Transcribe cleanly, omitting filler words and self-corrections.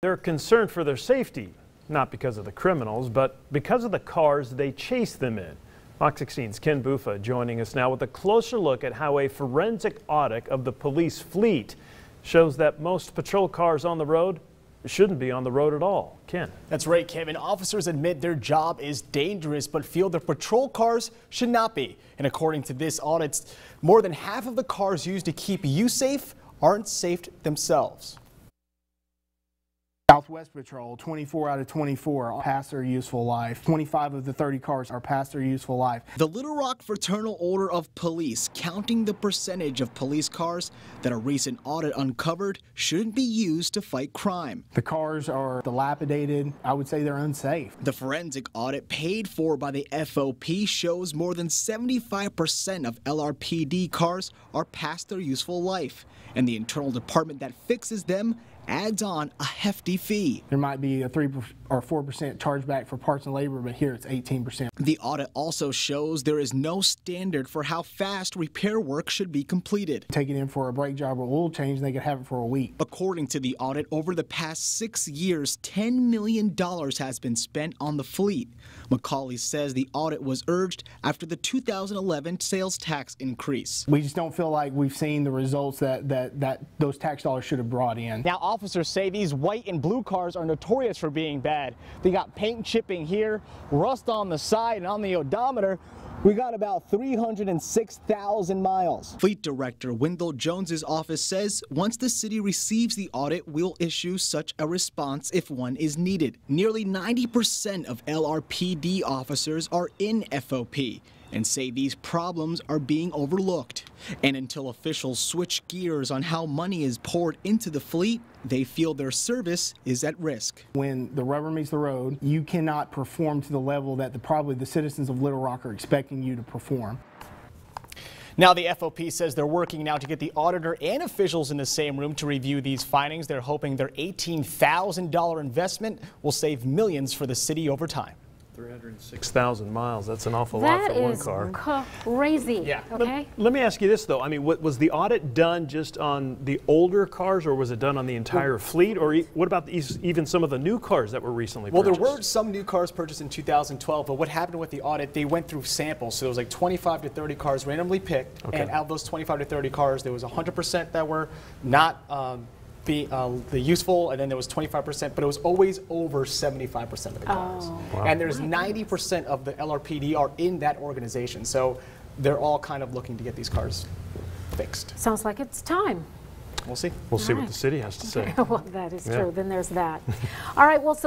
They're concerned for their safety, not because of the criminals, but because of the cars they chase them in. Fox 16's Ken Bufa joining us now with a closer look at how a forensic audit of the police fleet shows that most patrol cars on the road shouldn't be on the road at all. Ken. That's right, Kevin. Officers admit their job is dangerous, but feel their patrol cars should not be. And according to this audit, more than half of the cars used to keep you safe aren't safe themselves. Southwest Patrol, 24 out of 24 are past their useful life. 25 of the 30 cars are past their useful life. The Little Rock Fraternal Order of Police, counting the percentage of police cars that a recent audit uncovered shouldn't be used to fight crime. The cars are dilapidated. I would say they're unsafe. The forensic audit paid for by the FOP shows more than 75% of LRPD cars are past their useful life, and the internal department that fixes them adds on a hefty fee. There might be a 3 or 4% chargeback for parts and labor, but here it's 18%. The audit also shows there is no standard for how fast repair work should be completed. Take it in for a brake job or oil change, and they could have it for a week. According to the audit, over the past 6 years, $10 million has been spent on the fleet. McCauley says the audit was urged after the 2011 sales tax increase. We just don't feel like we've seen the results that those tax dollars should have brought in. Now, officers say these white and blue cars are notorious for being bad. They got paint chipping here, rust on the side, and on the odometer, we got about 306,000 miles. Fleet Director Wendell Jones's office says once the city receives the audit, we'll issue such a response if one is needed. Nearly 90% of LRPD officers are in FOP and say these problems are being overlooked. And until officials switch gears on how money is poured into the fleet, they feel their service is at risk. When the rubber meets the road, you cannot perform to the level that probably the citizens of Little Rock are expecting you to perform. Now, the FOP says they're working now to get the auditor and officials in the same room to review these findings. They're hoping their $18,000 investment will save millions for the city over time. 306,000 miles. That's an awful lot for one car. That is crazy. Yeah. Okay. Let me ask you this, though. I mean, was the audit done just on the older cars, or was it done on the entire fleet? Or what about even some of the new cars that were recently purchased? Well, there were some new cars purchased in 2012, but what happened with the audit, they went through samples. So there was like 25 to 30 cars randomly picked, and out of those 25 to 30 cars, there was 100% that were not the useful, and then there was 25%, but it was always over 75% of the cars. Oh. Wow. And there's 90% of the LRPD are in that organization, so they're all kind of looking to get these cars fixed. Sounds like it's time. We'll see. We'll see what the city has to say. Well, that is true. Then there's that. All right. Well, so